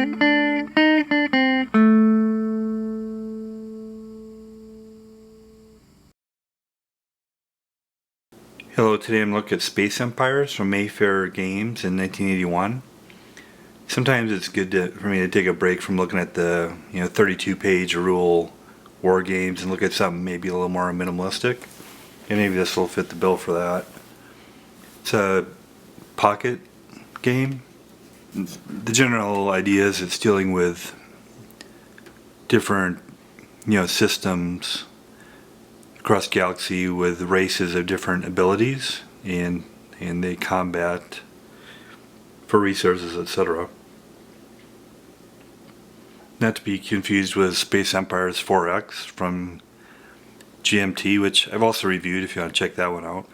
Hello, today I'm looking at Space Empires from Mayfair Games in 1981. Sometimes it's good for me to take a break from looking at the 32-page rule war games and look at something maybe a little more minimalistic. And maybe this will fit the bill for that. It's a pocket game. The general idea is it's dealing with different systems across the galaxy with races of different abilities, and they combat for resources, etc. Not to be confused with Space Empires 4X from GMT, which I've also reviewed if you want to check that one out.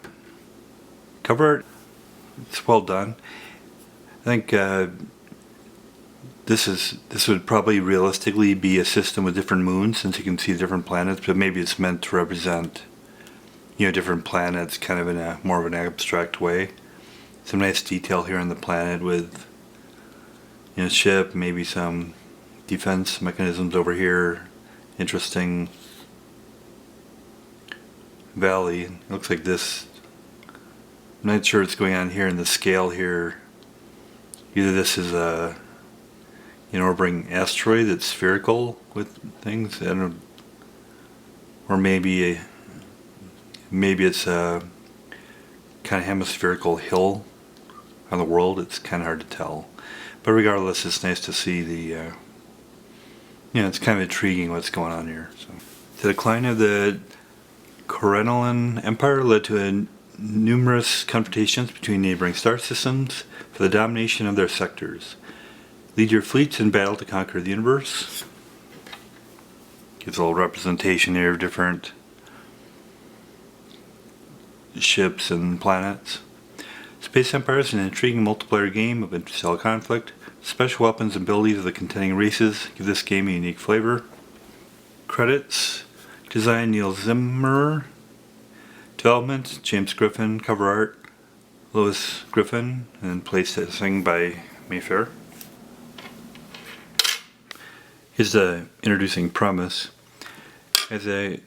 Cover art, it's well done. I think this would probably realistically be a system with different moons, since you can see different planets, but maybe it's meant to represent different planets kind of in a more of an abstract way. Some nice detail here on the planet with ship, maybe some defense mechanisms over here, interesting valley. It looks like this, I'm not sure what's going on here in the scale here. Either this is a orbiting asteroid that's spherical with things, I don't know, or maybe it's a kind of hemispherical hill on the world. It's kind of hard to tell, but regardless, it's nice to see the it's kind of intriguing what's going on here. So, the decline of the Corellian Empire led to numerous confrontations between neighboring star systems for the domination of their sectors. Lead your fleets in battle to conquer the universe. Gives a little representation here of different ships and planets. Space Empire is an intriguing multiplayer game of interstellar conflict. Special weapons and abilities of the contending races give this game a unique flavor. Credits: design Neil Zimmer, development James Griffin, cover art Louis Griffin, and playtesting by Mayfair. Here's the introducing premise. As a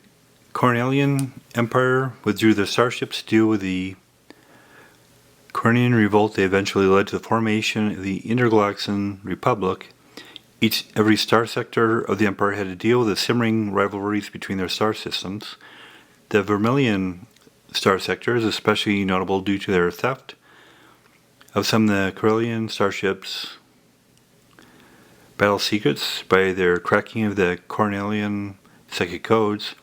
Corellian Empire withdrew their starships to deal with the Corellian revolt, they eventually led to the formation of the Intergalactic Republic. Every star sector of the Empire had to deal with the simmering rivalries between their star systems. The Vermilion star sector is especially notable due to their theft of some of the Corellian starships' battle secrets by their cracking of the Corellian psychic codes.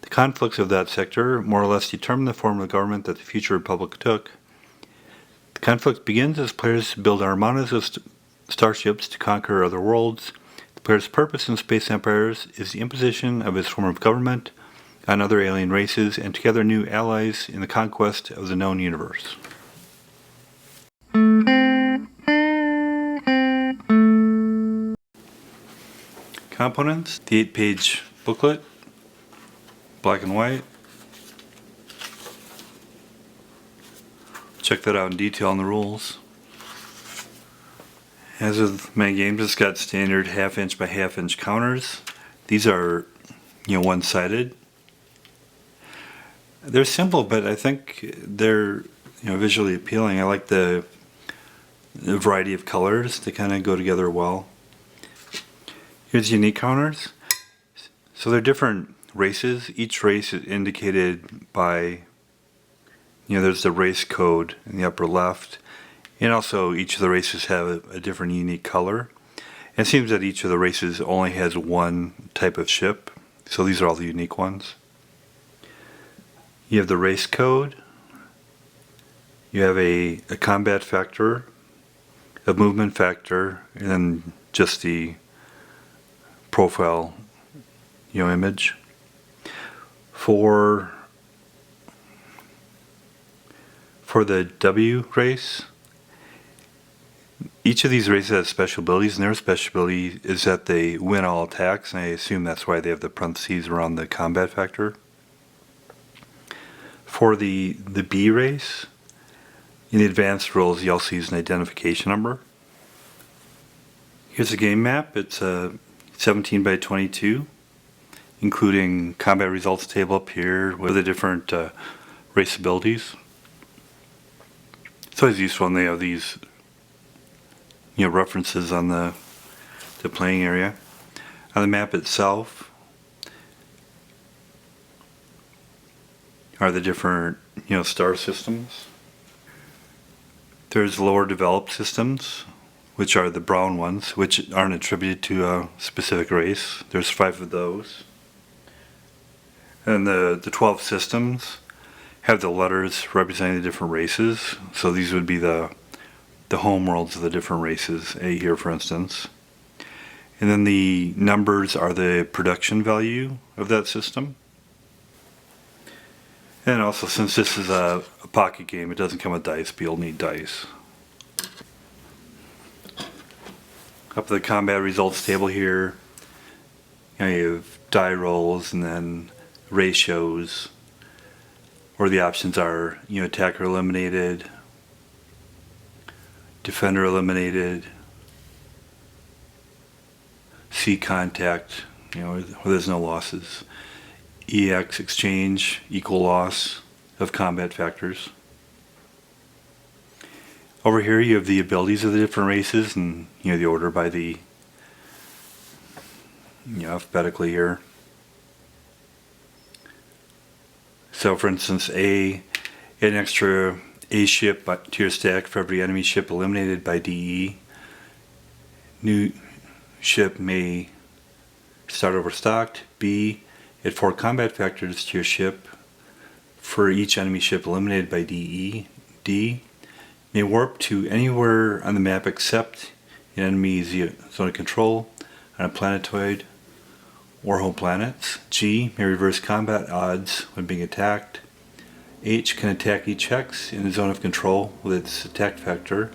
The conflicts of that sector more or less determine the form of the government that the future republic took. The conflict begins as players build armadas of starships to conquer other worlds. The player's purpose in Space Empires is the imposition of his form of government on other alien races and to gather new allies in the conquest of the known universe. Components: the 8-page booklet, black and white. Check that out in detail in the rules. As with many games, it's got standard 1/2 inch by 1/2 inch counters. These are one-sided. They're simple, but I think they're visually appealing. I like the variety of colors. They kind of go together well. Here's unique counters. So they're different races. Each race is indicated by, there's the race code in the upper left, and also each of the races have a different unique color. And it seems that each of the races only has one type of ship, so these are all the unique ones. You have the race code, you have a combat factor, a movement factor, and then just the profile image. For the W race, each of these races has special abilities, and their special ability is that they win all attacks, and I assume that's why they have the parentheses around the combat factor. For the B race, in the advanced rules, you also use an identification number. Here's a game map. It's 17 by 22, including combat results table up here with the different race abilities. It's always useful when they have these references on the playing area. On the map itself are the different star systems. There's lower developed systems, which are the brown ones, which aren't attributed to a specific race. There's 5 of those. And the 12 systems have the letters representing the different races. So these would be the home worlds of the different races, A here for instance. And then the numbers are the production value of that system. And also, since this is a pocket game, it doesn't come with dice, but you'll need dice. Up the combat results table here, you have die rolls and then ratios, where the options are attacker eliminated, defender eliminated, C contact, where there's no losses, EX exchange, equal loss of combat factors. Over here you have the abilities of the different races and the order by the alphabetically here. So for instance, A, an extra A ship to your stack for every enemy ship eliminated by DE. New ship may start overstocked. B, add 4 combat factors to your ship for each enemy ship eliminated by DE. D, may warp to anywhere on the map except an enemy zone of control on a planetoid or home planets. G, may reverse combat odds when being attacked. H, can attack each hex in the zone of control with its attack factor.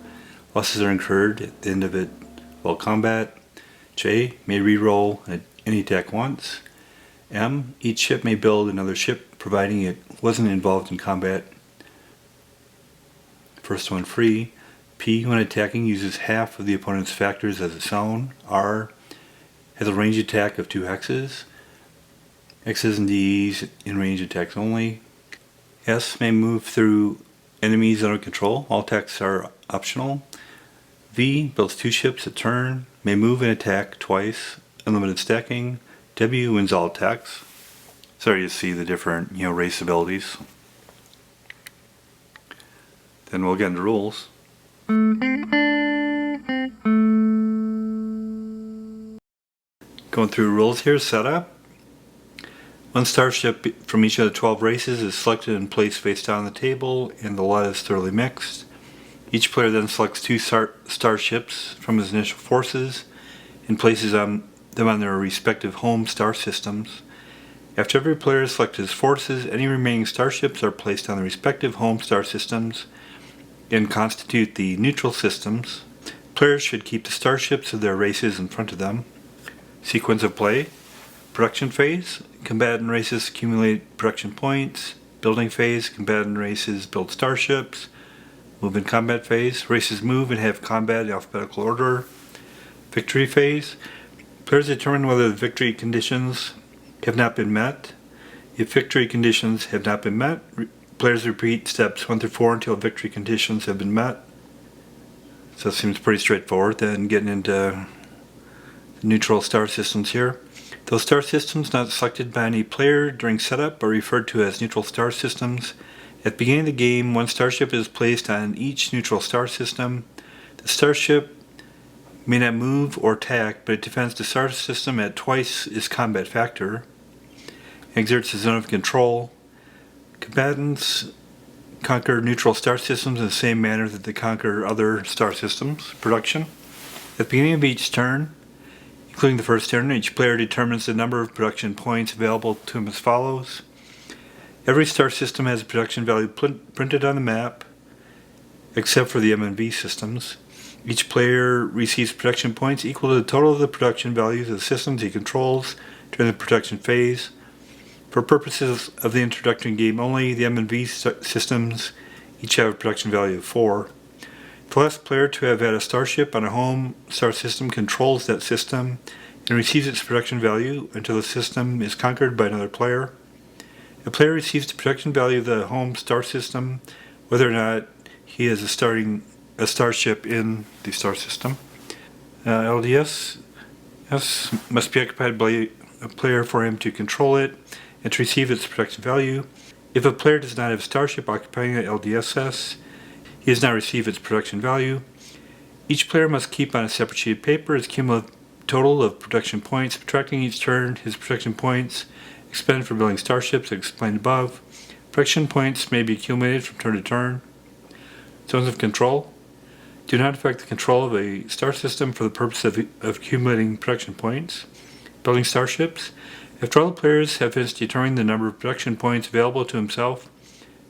Losses are incurred at the end of it while combat. J, may reroll any attack once. M, each ship may build another ship providing it wasn't involved in combat. First one free. P, when attacking, uses half of the opponent's factors as its own. R, has a range attack of 2 hexes. X's and D's in range attacks only. S, may move through enemies under control. All attacks are optional. V, builds 2 ships a turn. May move and attack twice. Unlimited stacking. W, wins all attacks. So you see the different race abilities. Then we'll get into rules. Going through rules here, setup. 1 starship from each of the 12 races is selected and placed face down on the table, and the lot is thoroughly mixed. Each player then selects 2 starships from his initial forces and places them on their respective home star systems. After every player has selected his forces, any remaining starships are placed on the respective home star systems and constitute the neutral systems. Players should keep the starships of their races in front of them. Sequence of play. Production phase. Combatant races accumulate production points. Building phase. Combatant races build starships. Move in combat phase. Races move and have combat in alphabetical order. Victory phase. Players determine whether the victory conditions have not been met. If victory conditions have not been met, players repeat steps 1 through 4 until victory conditions have been met. So it seems pretty straightforward. Then getting into neutral star systems here. Those star systems not selected by any player during setup are referred to as neutral star systems. At the beginning of the game, 1 starship is placed on each neutral star system. The starship may not move or attack, but it defends the star system at twice its combat factor. Exerts a zone of control. Combatants conquer neutral star systems in the same manner that they conquer other star systems. Production. At the beginning of each turn, including the first turn, each player determines the number of production points available to him as follows. Every star system has a production value printed on the map, except for the M and V systems. Each player receives production points equal to the total of the production values of the systems he controls during the production phase. For purposes of the introductory game only, the M and V systems each have a production value of 4. The last player to have had a starship on a home star system controls that system and receives its production value until the system is conquered by another player. A player receives the production value of the home star system whether or not he has a starship in the star system. LDS must be occupied by a player for him to control it and to receive its production value. If a player does not have a starship occupying the LDSS, he does not receive its production value. Each player must keep on a separate sheet of paper his cumulative total of production points, subtracting each turn his production points expended for building starships as explained above. Production points may be accumulated from turn to turn. Zones of control do not affect the control of a star system for the purpose of accumulating production points. Building starships. After all the players have finished determining the number of production points available to himself,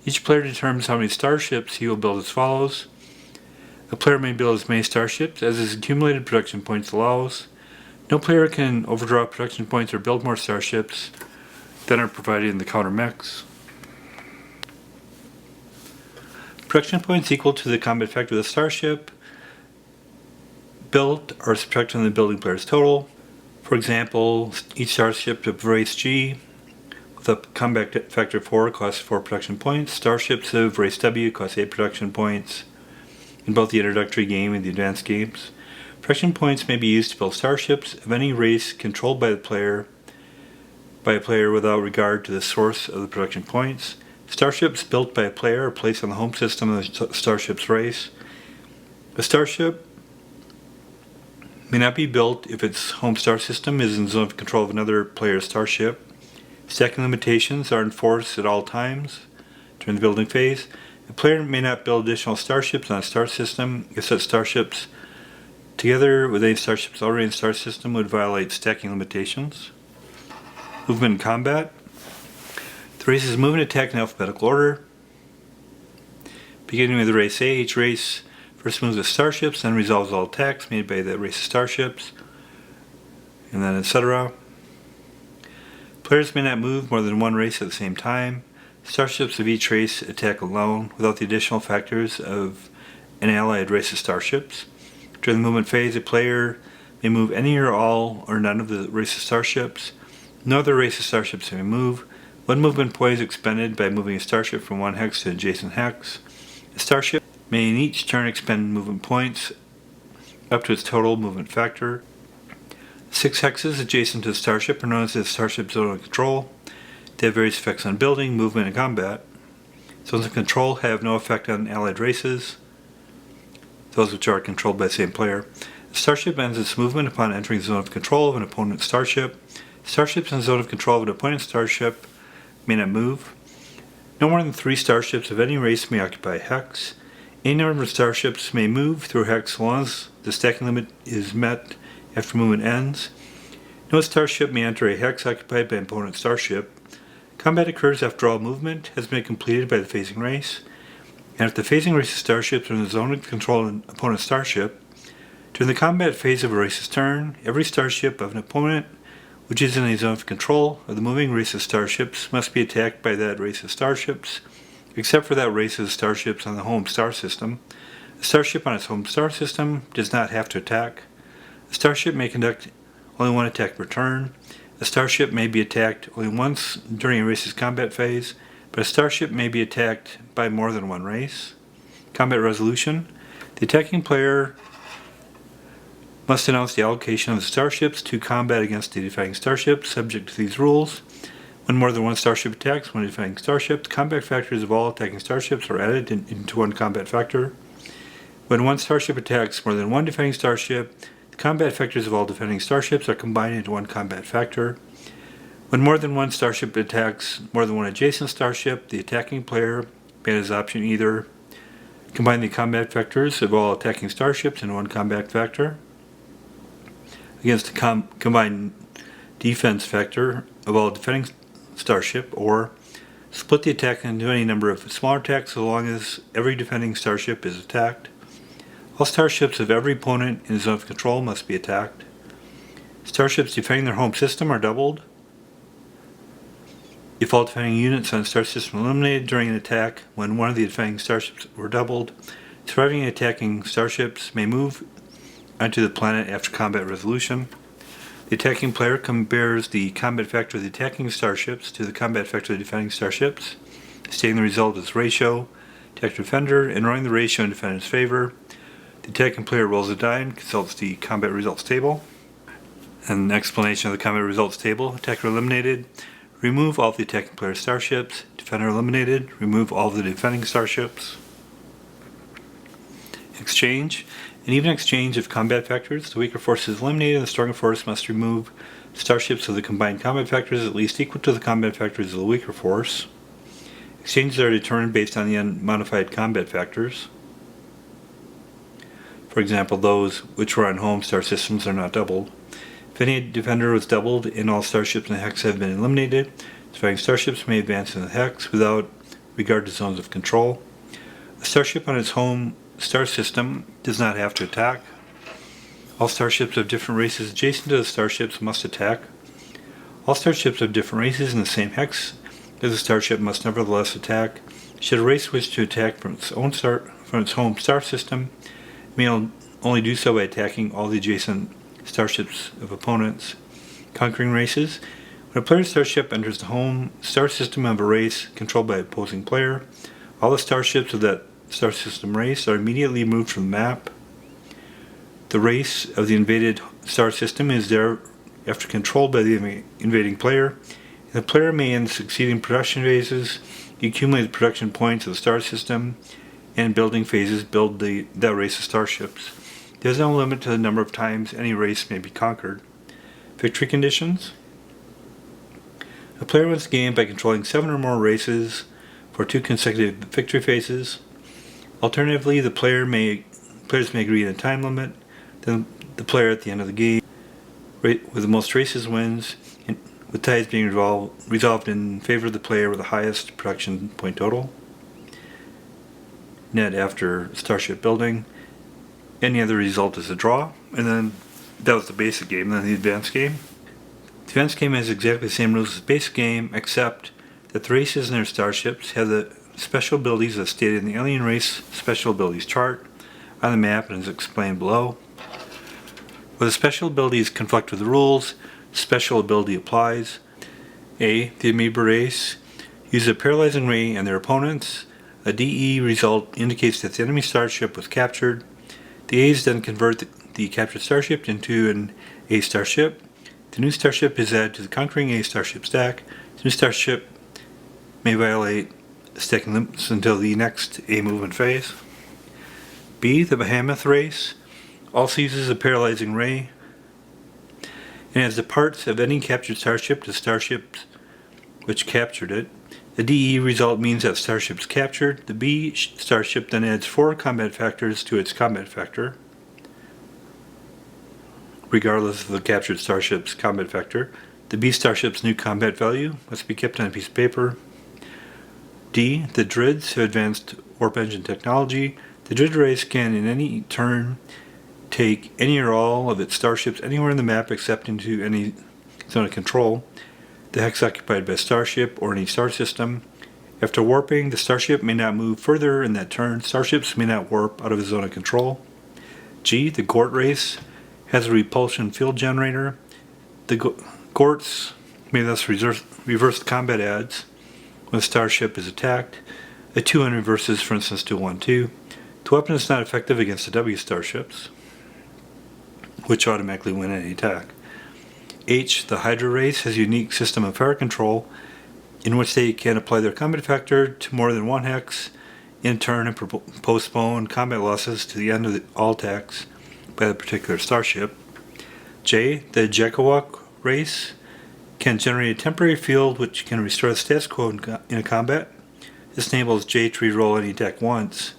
each player determines how many starships he will build as follows. A player may build as many starships as his accumulated production points allows. No player can overdraw production points or build more starships than are provided in the counter mechs. Production points equal to the combat factor of the starship built are subtracted from the building player's total. For example, each starship of race G with a combat factor of 4 costs 4 production points. Starships of race W cost 8 production points in both the introductory game and the advanced games. Production points may be used to build starships of any race controlled by a player without regard to the source of the production points. Starships built by a player are placed on the home system of the starship's race. A starship may not be built if its home star system is in zone of control of another player's starship. Stacking limitations are enforced at all times during the building phase. A player may not build additional starships on a star system if such starships, together with any starships already in the star system, would violate stacking limitations. Movement and combat. The races move and attack in alphabetical order. Beginning with race A, each race first moves with starships, then resolves all attacks made by that race's starships, and then etc. Players may not move more than one race at the same time. Starships of each race attack alone without the additional factors of an allied race's starships. During the movement phase, a player may move any or all or none of the race's starships. No other race's starships may move. One movement point is expended by moving a starship from one hex to an adjacent hex. A starship may in each turn expend movement points up to its total movement factor. 6 hexes adjacent to the starship are known as the starship zone of control. They have various effects on building, movement, and combat. Zones of control have no effect on allied races, those which are controlled by the same player. The starship ends its movement upon entering the zone of control of an opponent's starship. Starships in the zone of control of an opponent's starship may not move. No more than 3 starships of any race may occupy a hex. Any number of starships may move through a hex so long as the stacking limit is met after movement ends. No starship may enter a hex occupied by an opponent's starship. Combat occurs after all movement has been completed by the phasing race, and if the phasing race's starships are in the zone of control of an opponent's starship. During the combat phase of a race's turn, every starship of an opponent which is in a zone of control of the moving race's starships must be attacked by that race's starships, except for that race's starships on the home star system. A starship on its home star system does not have to attack. A starship may conduct only one attack per turn. A starship may be attacked only once during a race's combat phase, but a starship may be attacked by more than one race. Combat resolution. The attacking player must announce the allocation of the starships to combat against the defending starship, subject to these rules. When more than one starship attacks one defending starship, the combat factors of all attacking starships are added into one combat factor. When one starship attacks more than one defending starship, the combat factors of all defending starships are combined into one combat factor. When more than one starship attacks more than one adjacent starship, the attacking player may have his option either combine the combat factors of all attacking starships into one combat factor against the combined defense factor of all defending starship, or split the attack into any number of smaller attacks so long as every defending starship is attacked. All starships of every opponent in the zone of control must be attacked. Starships defending their home system are doubled. If all defending units on the star system are eliminated during an attack when one of the defending starships were doubled, Surviving and attacking starships may move onto the planet after combat resolution. The attacking player compares the combat factor of the attacking starships to the combat factor of the defending starships, stating the result as ratio, attack defender, and running the ratio in defender's favor. The attacking player rolls a die and consults the combat results table. An explanation of the combat results table: attacker eliminated, remove all of the attacking player's starships. Defender eliminated, remove all of the defending starships. Exchange. An even exchange of combat factors. The weaker force is eliminated and the stronger force must remove starships of the combined combat factors at least equal to the combat factors of the weaker force. Exchanges are determined based on the unmodified combat factors. For example, those which were on home star systems are not doubled. If any defender was doubled and all starships in the hex have been eliminated, surviving starships may advance in the hex without regard to zones of control. A starship on its home star system does not have to attack. All starships of different races adjacent to the starships must attack. All starships of different races in the same hex as a starship must nevertheless attack. Should a race wish to attack from its home star system, it may only do so by attacking all the adjacent starships of opponents. Conquering races. When a player's starship enters the home star system of a race controlled by an opposing player, all the starships of that star system race are immediately moved from the map. The race of the invaded star system is thereafter controlled by the invading player, and the player may in succeeding production phases accumulate production points of the star system and building phases build that race of starships. There is no limit to the number of times any race may be conquered. Victory conditions. A player wins the game by controlling 7 or more races for 2 consecutive victory phases. Alternatively, players may agree on a time limit. Then the player at the end of the game with the most races wins, with ties being resolved in favor of the player with the highest production point total. Net after starship building. Any other result is a draw. And then that was the basic game. Then the advanced game. The advanced game has exactly the same rules as the basic game, except that the races and their starships have the special abilities as stated in the alien race special abilities chart on the map and is explained below. Where the special abilities conflict with the rules, special ability applies. A. The amoeba race uses a paralyzing ray on their opponents. A DE result indicates that the enemy starship was captured. The A's then convert the captured starship into an A starship. The new starship is added to the conquering A starship stack. The new starship may violate stacking limits until the next A movement phase. B. The behemoth race also uses a paralyzing ray and adds the parts of any captured starship to starships which captured it. The DE result means that starship is captured. The B starship then adds 4 combat factors to its combat factor, regardless of the captured starship's combat factor. The B starship's new combat value must be kept on a piece of paper. D. The Drids have advanced warp engine technology. The Drid race can in any turn take any or all of its starships anywhere in the map except into any zone of control, the hex occupied by a starship or any star system. After warping, the starship may not move further in that turn. Starships may not warp out of the zone of control. G. The Gort race has a repulsion field generator. The Gorts may thus reverse combat adds when a starship is attacked. A 200 reverses, for instance, to 1-2. The weapon is not effective against the W starships, which automatically win any attack. H. The Hydra race has a unique system of fire control in which they can apply their combat factor to more than one hex in turn and postpone combat losses to the end of all attacks by the particular starship. J. The Jekawak race can generate a temporary field which can restore the status quo in a combat. This enables J to reroll any attack once.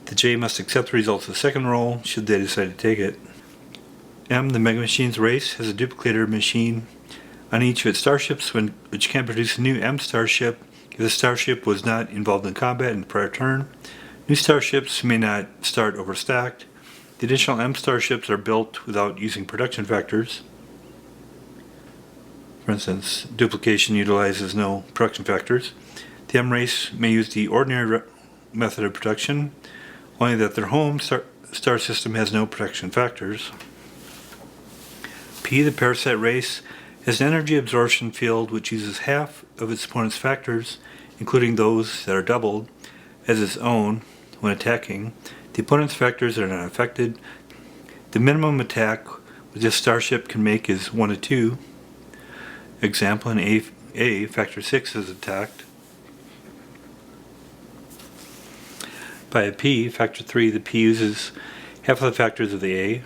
The J must accept the results of the second roll should they decide to take it. M. The Mega Machines race has a duplicator machine on each of its starships which can produce a new M starship if the starship was not involved in combat in the prior turn. New starships may not start overstacked. The additional M starships are built without using production factors. For instance, duplication utilizes no production factors. The M race may use the ordinary method of production, only that their home star system has no protection factors. P, the parasite race, has an energy absorption field which uses half of its opponent's factors, including those that are doubled, as its own when attacking. The opponent's factors are not affected. The minimum attack this starship can make is 1 to 2. Example, in A, factor 6 is attacked. By a P, factor 3, the P uses half of the factors of the A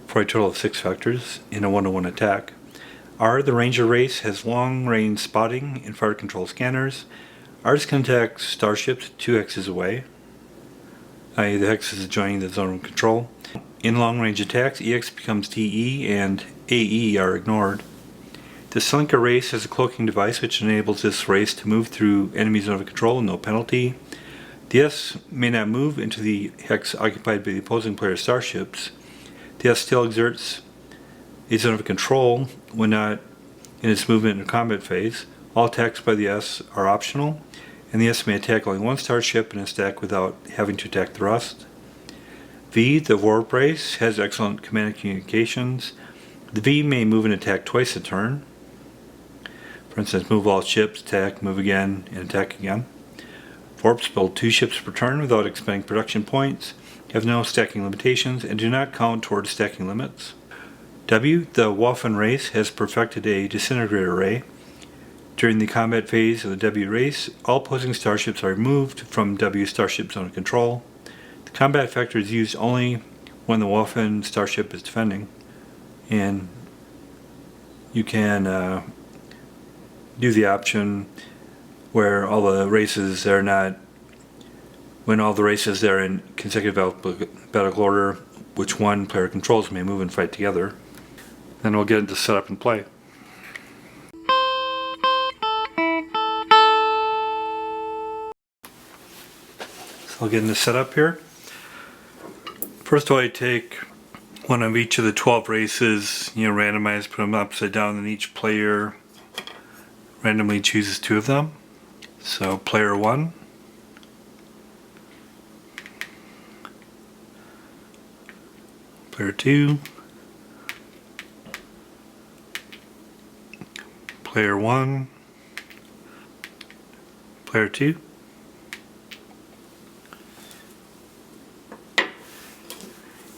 for a total of 6 factors in a 1-to-1 attack. R, the Ranger race, has long-range spotting and fire control scanners. R's can attack starships 2 hexes away, i.e. the hexes adjoining the zone of control. In long-range attacks, EX becomes TE and AE are ignored. The Selenka race has a cloaking device which enables this race to move through enemy zone of control with no penalty. The S may not move into the hex occupied by the opposing player's starships. The S still exerts a zone of control when not in its movement and combat phase. All attacks by the S are optional, and the S may attack only one starship in a stack without having to attack the rest. V, the warp race, has excellent command and communications. The V may move and attack twice a turn. For instance, move all ships, attack, move again, and attack again. Warps build 2 ships per turn without expending production points, have no stacking limitations, and do not count towards stacking limits. W, the Waffen race, has perfected a disintegrator array. During the combat phase of the W race, all opposing starships are removed from W starship zone of control. The combat factor is used only when the Waffen starship is defending, and you can do the option where all the races are not, when all the races are in consecutive alphabetical order, which one player controls may move and fight together. Then we'll get into setup and play. So I'll get into setup here. First of all, I take one of each of the 12 races, randomize, put them upside down, and each player randomly chooses 2 of them. So player 1, player 2, player 1, player 2.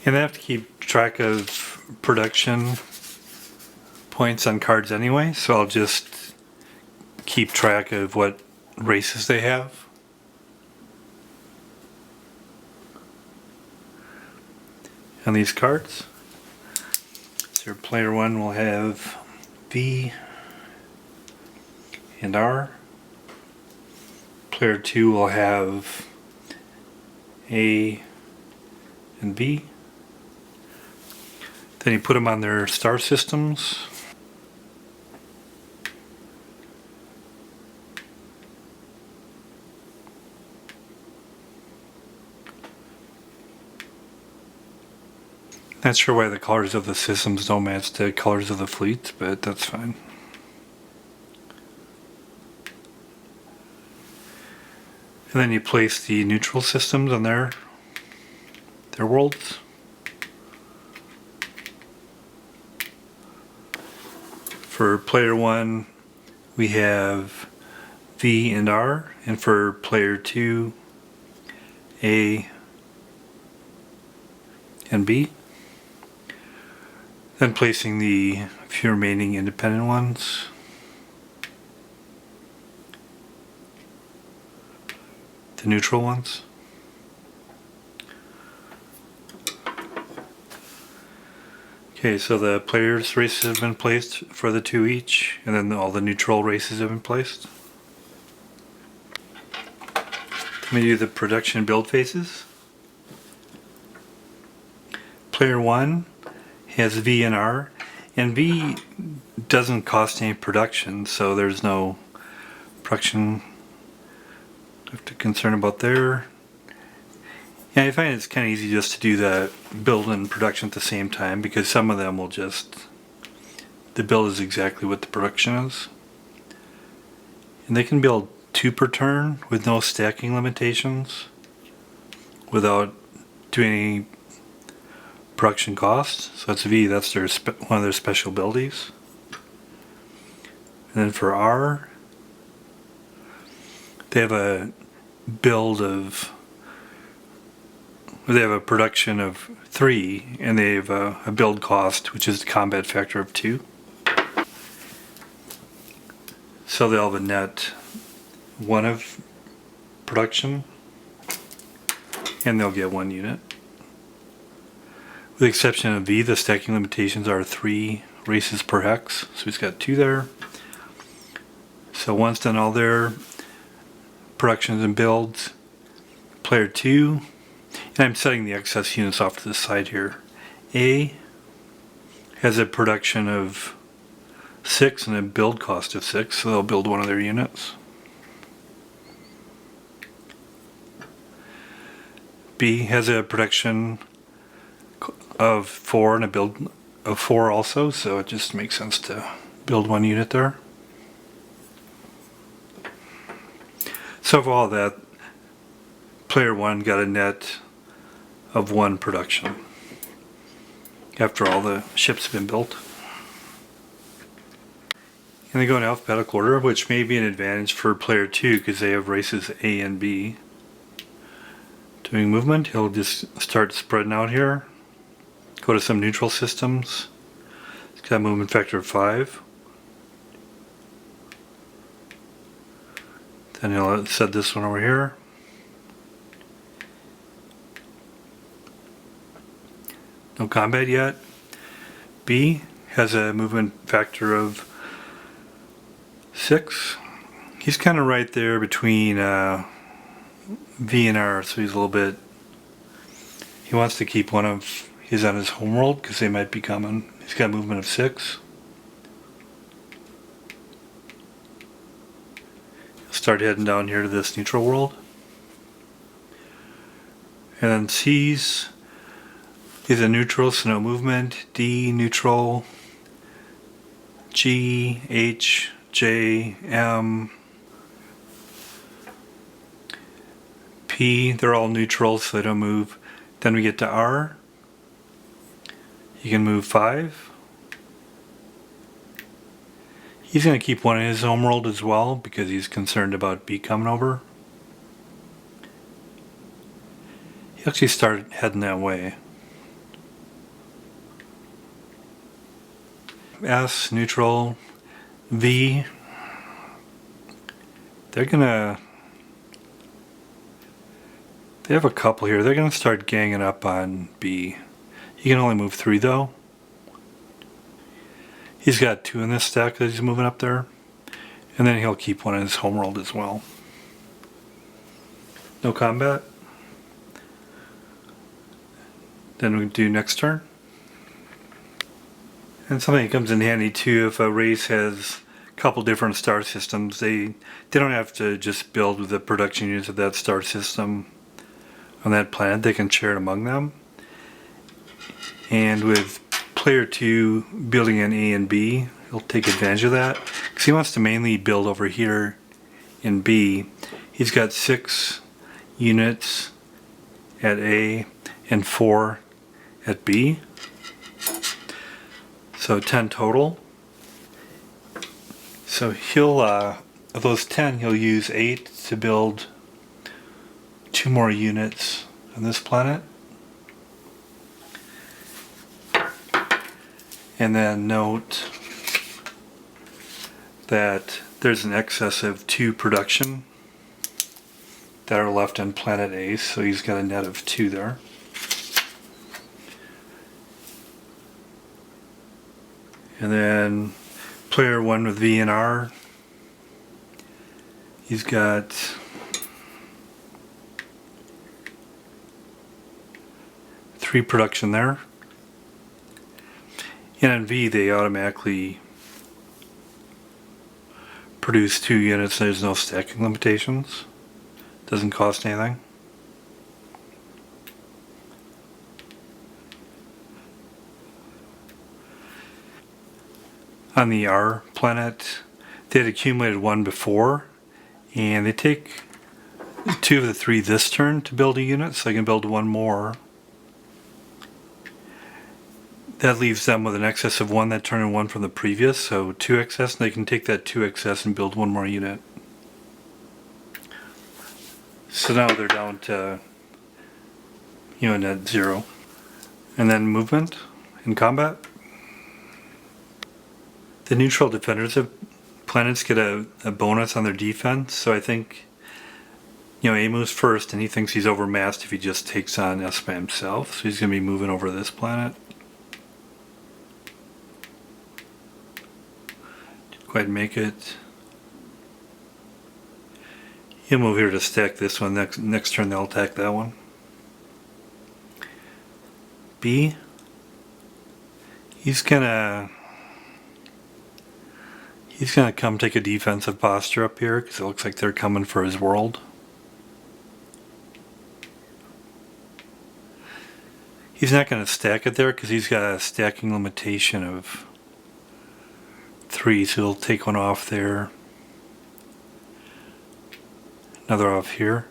And I have to keep track of production points on cards anyway, so I'll just keep track of what races they have. On these cards. So player 1 will have V and R. Player 2 will have A and B. Then you put them on their star systems. Not sure why the colors of the systems don't match the colors of the fleet, but that's fine. And then you place the neutral systems on their worlds. For player 1, we have V and R, and for player 2, A and B. Then placing the few remaining independent ones. The neutral ones. Okay, so the players' races have been placed for the 2 each, and then all the neutral races have been placed. Let me do the production build phases. Player 1 has V and R, and V doesn't cost any production, so there's no production I have to concern about there. Yeah, I find it's kind of easy just to do the build and production at the same time, because some of them will just, the build is exactly what the production is. And they can build 2 per turn with no stacking limitations, without doing any production costs. So that's V, that's their one of their special abilities. And then for R, they have a build of, they have a production of 3, and they have a build cost, which is the combat factor of 2. So they'll have a net 1 of production, and they'll get 1 unit. With the exception of V, the stacking limitations are 3 races per hex, so he's got 2 there. So once done all their productions and builds, player 2, and I'm setting the excess units off to the side here. A has a production of 6 and a build cost of 6, so they'll build 1 of their units. B has a production of 4 and a build of 4 also, so it just makes sense to build 1 unit there. So for all that, player 1 got a net of 1 production after all the ships have been built. And they go in alphabetical order, which may be an advantage for player 2 because they have races A and B. Doing movement, he'll just start spreading out here. Go to some neutral systems. It's got a movement factor of 5. Then he'll set this one over here. No combat yet. B has a movement factor of 6. He's kind of right there between V and R, so he's a little bit, he wants to keep one of his on his homeworld because they might be coming. He's got a movement of 6. He'll start heading down here to this neutral world. And then C's is a neutral, so no movement. D, neutral. G, H, J, M, P, they're all neutral, so they don't move. Then we get to R. You can move 5. He's going to keep 1 in his homeworld as well because he's concerned about B coming over. He actually started heading that way. S, neutral. V, they're gonna, they have a couple here. They're gonna start ganging up on B. He can only move 3 though. He's got 2 in this stack that he's moving up there. And then he'll keep 1 in his homeworld as well. No combat. Then we do next turn. And something that comes in handy too, if a race has a couple different star systems, they don't have to just build with the production units of that star system on that planet. They can share it among them. And with player 2 building in A and B, he'll take advantage of that because he wants to mainly build over here in B. He's got 6 units at A and 4 at B. So 10 total. So he'll, of those 10, he'll use 8 to build 2 more units on this planet. And then note that there's an excess of 2 production that are left on planet A, so he's got a net of 2 there. And then player 1 with V and R, he's got 3 production there. And on V they automatically produce 2 units. There's no stacking limitations. Doesn't cost anything. On the R planet, they had accumulated 1 before, and they take 2 of the 3 this turn to build a unit, so I can build 1 more. That leaves them with an excess of 1 that turn and 1 from the previous, so 2 excess, and they can take that 2 excess and build 1 more unit. So now they're down to, net 0. And then movement in combat. The neutral defenders of planets get a bonus on their defense, so I think, A moves first, and he thinks he's overmassed if he just takes on S by himself, so he's going to be moving over this planet. Didn't quite make it. He'll move here to stack this one. Next turn they'll attack that one. B. He's gonna come take a defensive posture up here because it looks like they're coming for his world. He's not going to stack it there because he's got a stacking limitation of 3, so he'll take one off there. Another off here.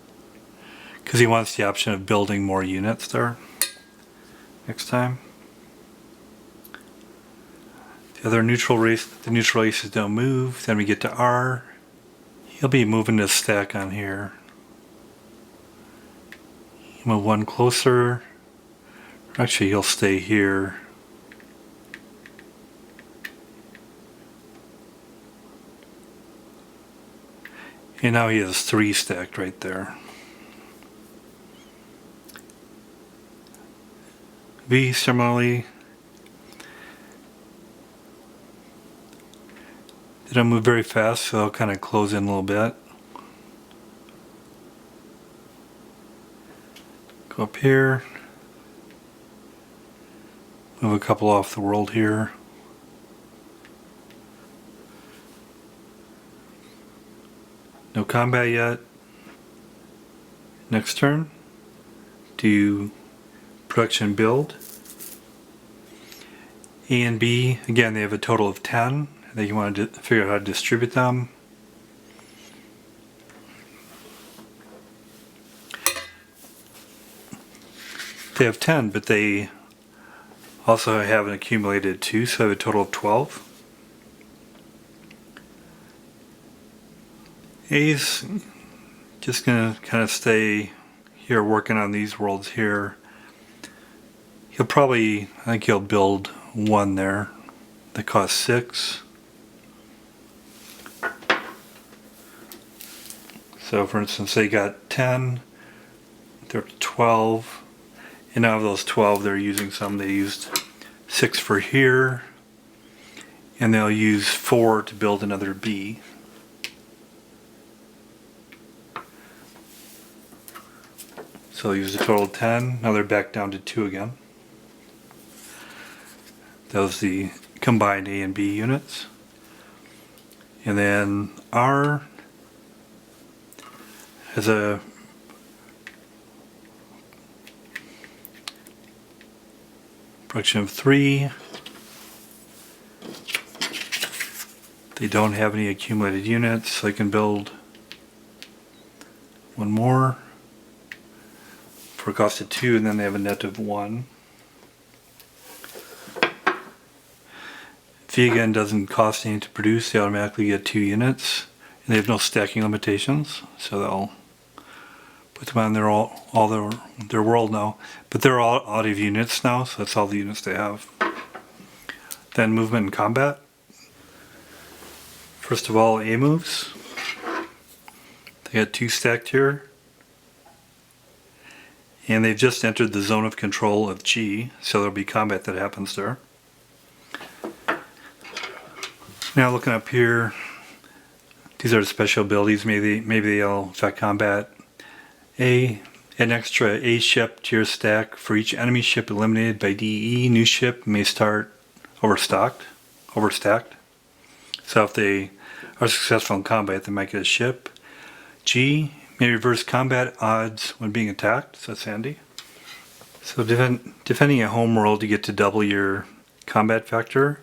Because he wants the option of building more units there next time. The neutral races don't move. Then we get to R. He'll be moving this stack on here. He'll move 1 closer. Actually, he'll stay here. And now he has 3 stacked right there. V similarly. They don't move very fast, so I'll kind of close in a little bit. Go up here. Move a couple off the world here. No combat yet. Next turn, do production build. A and B, again, they have a total of 10. They want to figure out how to distribute them. They have 10, but they also have an accumulated 2, so they have a total of 12. A's just going to kind of stay here working on these worlds here. I think he'll build 1 there that costs 6. So for instance, they got 10, they're up to 12, and out of those 12 they're using some. They used 6 for here, and they'll use 4 to build another B. So they'll use a total of 10, now they're back down to 2 again. That was the combined A and B units. And then R has a production of 3. They don't have any accumulated units, so I can build 1 more for a cost of 2, and then they have a net of 1. V again doesn't cost any to produce, they automatically get 2 units, and they have no stacking limitations, so they'll put them on their world now. But they're all out of units now, so that's all the units they have. Then movement and combat. First of all, A moves. They got 2 stacked here. And they've just entered the zone of control of G, so there'll be combat that happens there. Now looking up here, these are the special abilities. Maybe they'll affect combat. A, an extra A ship to your stack for each enemy ship eliminated by DE. New ship may start overstacked. So if they are successful in combat, they might get a ship. G, may reverse combat odds when being attacked. So that's handy. So defending a home world, you get to double your combat factor.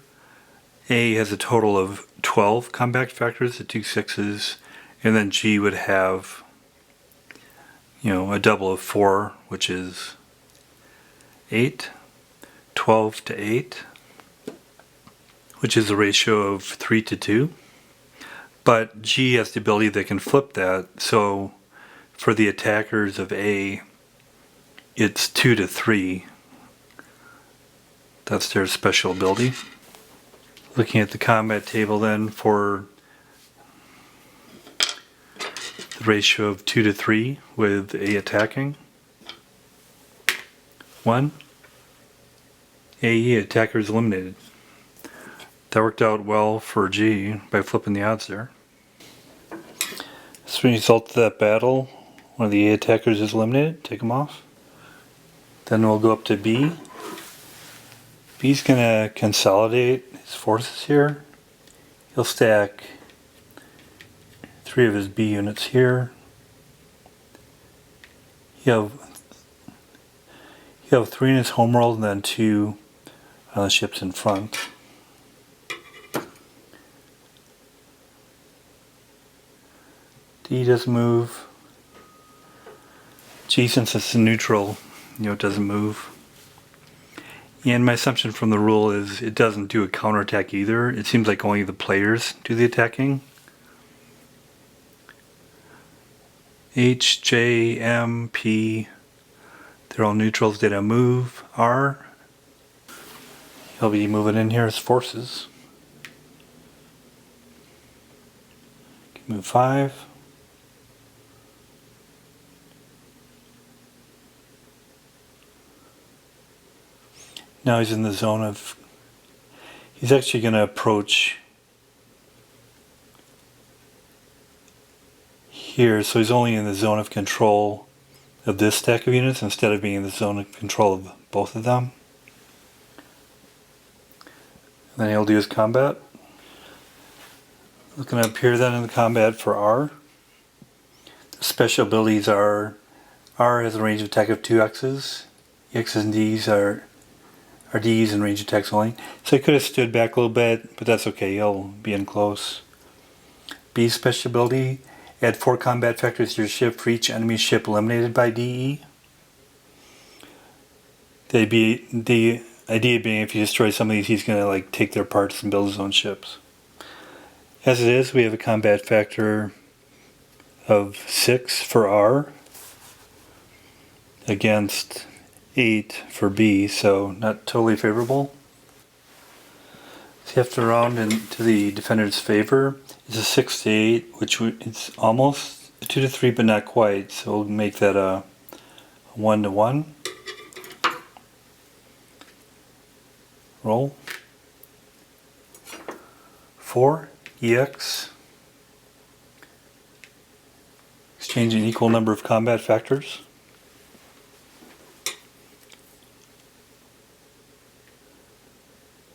A has a total of 12 combat factors, the 2 6s, and then G would have a double of 4, which is 8, 12 to 8, which is a ratio of 3 to 2. But G has the ability that can flip that, so for the attackers of A, it's 2 to 3. That's their special ability. Looking at the combat table then for the ratio of 2 to 3 with A attacking. 1. AE, attacker is eliminated. That worked out well for G by flipping the odds there. As a result of that battle, one of the A attackers is eliminated. Take him off. Then we'll go up to B. B's going to consolidate his forces here. He'll stack 3 of his B units here. He'll have 3 in his homeworld and then 2 on the ships in front. D doesn't move. G, since it's neutral, it doesn't move. And my assumption from the rule is it doesn't do a counterattack either. It seems like only the players do the attacking. H, J, M, P, they're all neutrals, they don't move. R, he'll be moving in here as forces. Move 5. Now he's in the zone of, he's actually going to approach here, so he's only in the zone of control of this stack of units instead of being in the zone of control of both of them. And then he'll do his combat. Looking up here then in the combat for R. The special abilities are, R has a range of attack of 2 X's. X's and D's are D's and range attacks only. So he could have stood back a little bit, but that's okay, he'll be in close. B's special ability, add 4 combat factors to your ship for each enemy ship eliminated by DE. The idea being if you destroy some of these, he's going to take their parts and build his own ships. As it is, we have a combat factor of 6 for R against 8 for B, so not totally favorable. So you have to round into the defender's favor. It's a 6 to 8, which it's almost a 2 to 3, but not quite. So we'll make that a 1 to 1. Roll. 4 EX. Exchange an equal number of combat factors.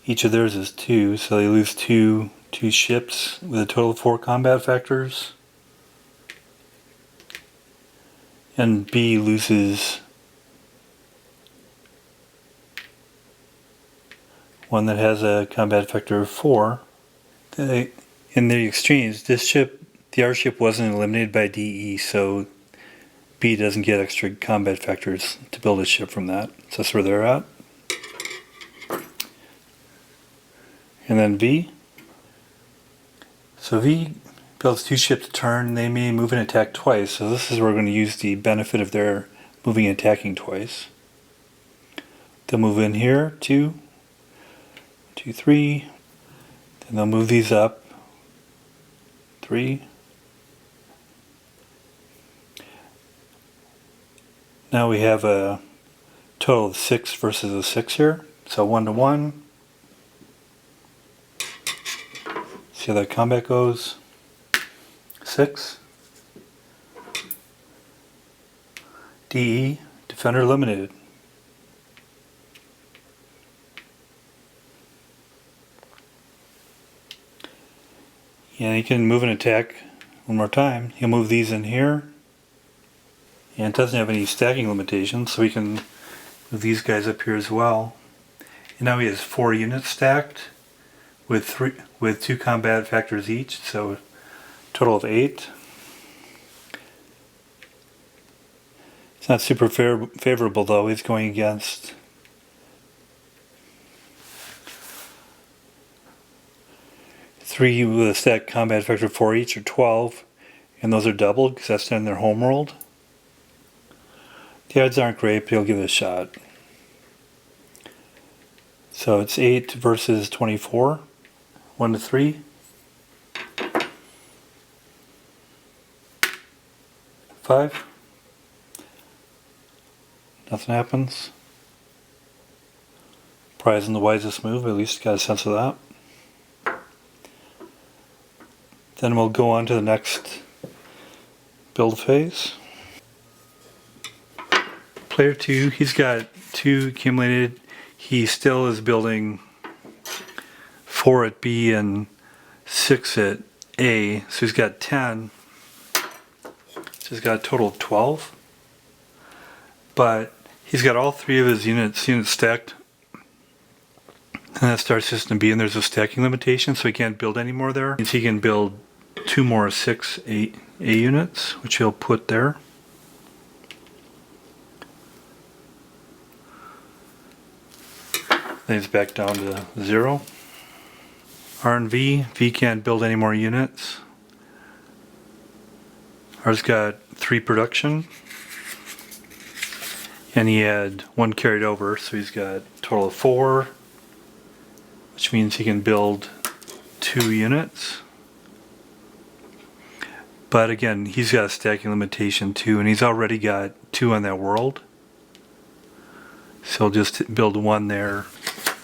Each of theirs is 2, so they lose two ships with a total of 4 combat factors. And B loses one that has a combat factor of 4. In the exchange, this ship, the R ship, wasn't eliminated by DE, so B doesn't get extra combat factors to build a ship from that. So that's where they're at. And then V. So V builds 2 ships a turn. They may move and attack twice. So this is where we're going to use the benefit of their moving and attacking twice. They'll move in here, 2, 2, 3. Then they'll move these up, 3. Now we have a total of 6 versus a 6 here. So 1 to 1. See how that combat goes. 6. DE, defender eliminated. And he can move and attack one more time. He'll move these in here. And it doesn't have any stacking limitations, so we can move these guys up here as well. And now he has 4 units stacked with 2 combat factors each, so a total of 8. It's not super favorable though. He's going against 3 with a stack combat factor 4 each, or 12, and those are doubled because that's in their home world. The odds aren't great, but he'll give it a shot. So it's 8 versus 24. 1 to 3. 5. Nothing happens. Probably isn't the wisest move, but at least got a sense of that. Then we'll go on to the next build phase. Player 2, he's got 2 accumulated. He still is building 4 at B and 6 at A, so he's got 10. So he's got a total of 12. But he's got all 3 of his units stacked in that star system B, and there's a stacking limitation, so he can't build any more there. Means he can build 2 more 6 A units, which he'll put there. Then he's back down to 0. R and V can't build any more units. R's got 3 production, and he had 1 carried over, so he's got a total of 4, which means he can build 2 units. But again, he's got a stacking limitation too, and he's already got 2 on that world. So he'll just build 1 there.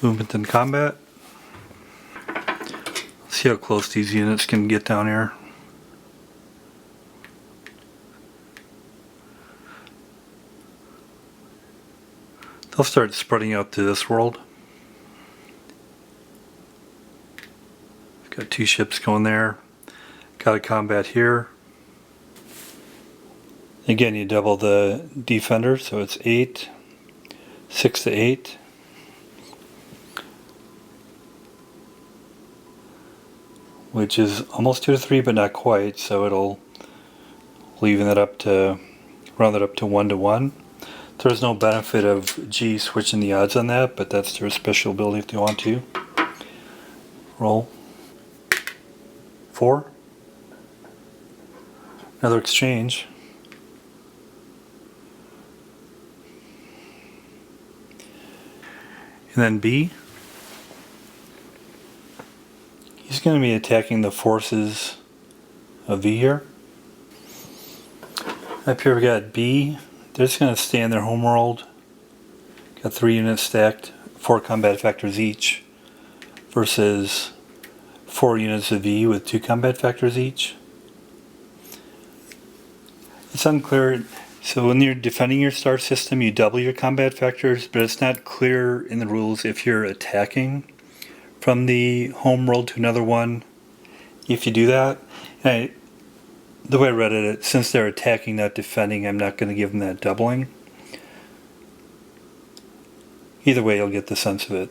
Movement and combat. Let's see how close these units can get down here. They'll start spreading out to this world. Got 2 ships going there. Got a combat here. Again, you double the defender, so it's 8, 6 to 8. Which is almost 2 to 3, but not quite, so it'll even that up to, round it up to 1 to 1. There's no benefit of G switching the odds on that, but that's their special ability if they want to. Roll. 4. Another exchange. And then B. He's going to be attacking the forces of V here. Up here we got B. They're just going to stay in their homeworld. Got 3 units stacked, 4 combat factors each, versus 4 units of V with 2 combat factors each. It's unclear. So when you're defending your star system, you double your combat factors, but it's not clear in the rules if you're attacking from the home world to another one. If you do that, the way I read it, since they're attacking, not defending, I'm not going to give them that doubling. Either way, you'll get the sense of it.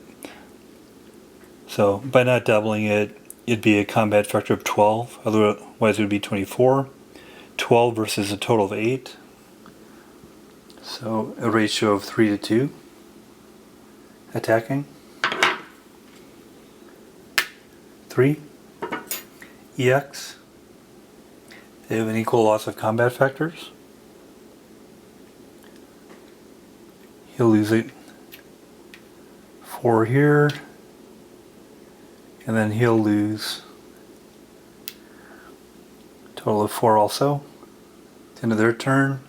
So by not doubling it, it'd be a combat factor of 12. Otherwise, it would be 24. 12 versus a total of 8. So a ratio of 3 to 2. Attacking. 3. EX. They have an equal loss of combat factors. He'll lose it. 4 here. And then he'll lose a total of 4 also. End of their turn.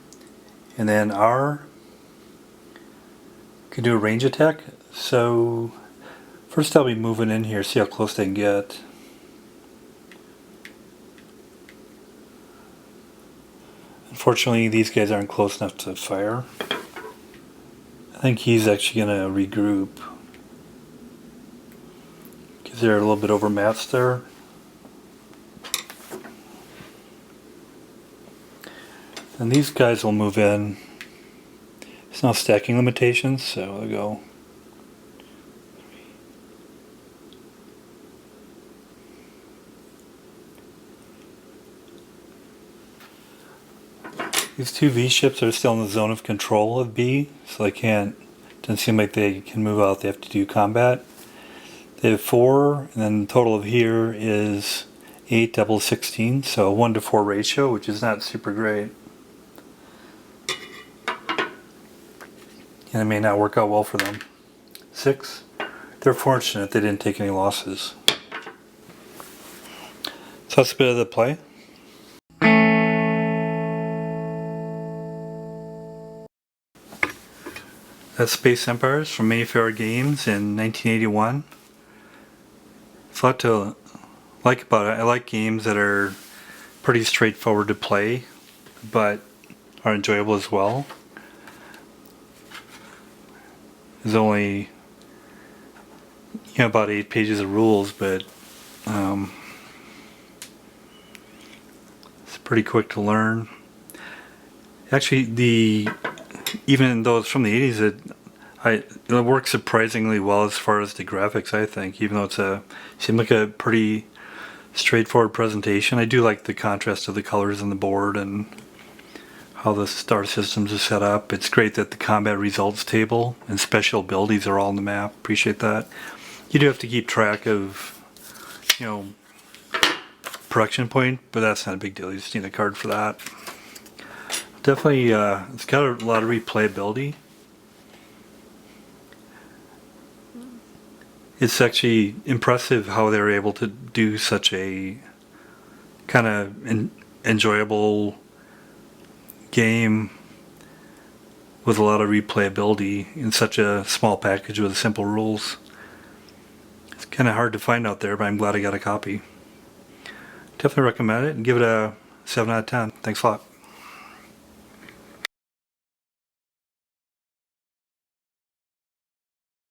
And then R can do a range attack. So first I'll be moving in here, see how close they can get. Unfortunately, these guys aren't close enough to fire. I think he's actually going to regroup, because they're a little bit overmatched there. And these guys will move in. There's no stacking limitations, so they'll go. These two V ships are still in the zone of control of B, so they can't, doesn't seem like they can move out, they have to do combat. They have 4, and then the total of here is 8 double 16, so a 1-to-4 ratio, which is not super great. And it may not work out well for them. 6. They're fortunate they didn't take any losses. So that's a bit of the play. That's Space Empires from Mayfair Games in 1981. It's a lot to like about it. I like games that are pretty straightforward to play, but are enjoyable as well. There's only about 8 pages of rules, but it's pretty quick to learn. Actually, even though it's from the 80s, it works surprisingly well as far as the graphics, I think, even though it seemed like a pretty straightforward presentation. I do like the contrast of the colors on the board and how the star systems are set up. It's great that the combat results table and special abilities are all on the map. Appreciate that. You do have to keep track of, production point, but that's not a big deal. You just need a card for that. Definitely, it's got a lot of replayability. It's actually impressive how they're able to do such a kind of enjoyable game with a lot of replayability in such a small package with simple rules. It's kind of hard to find out there, but I'm glad I got a copy. Definitely recommend it and give it a 7 out of 10. Thanks a lot.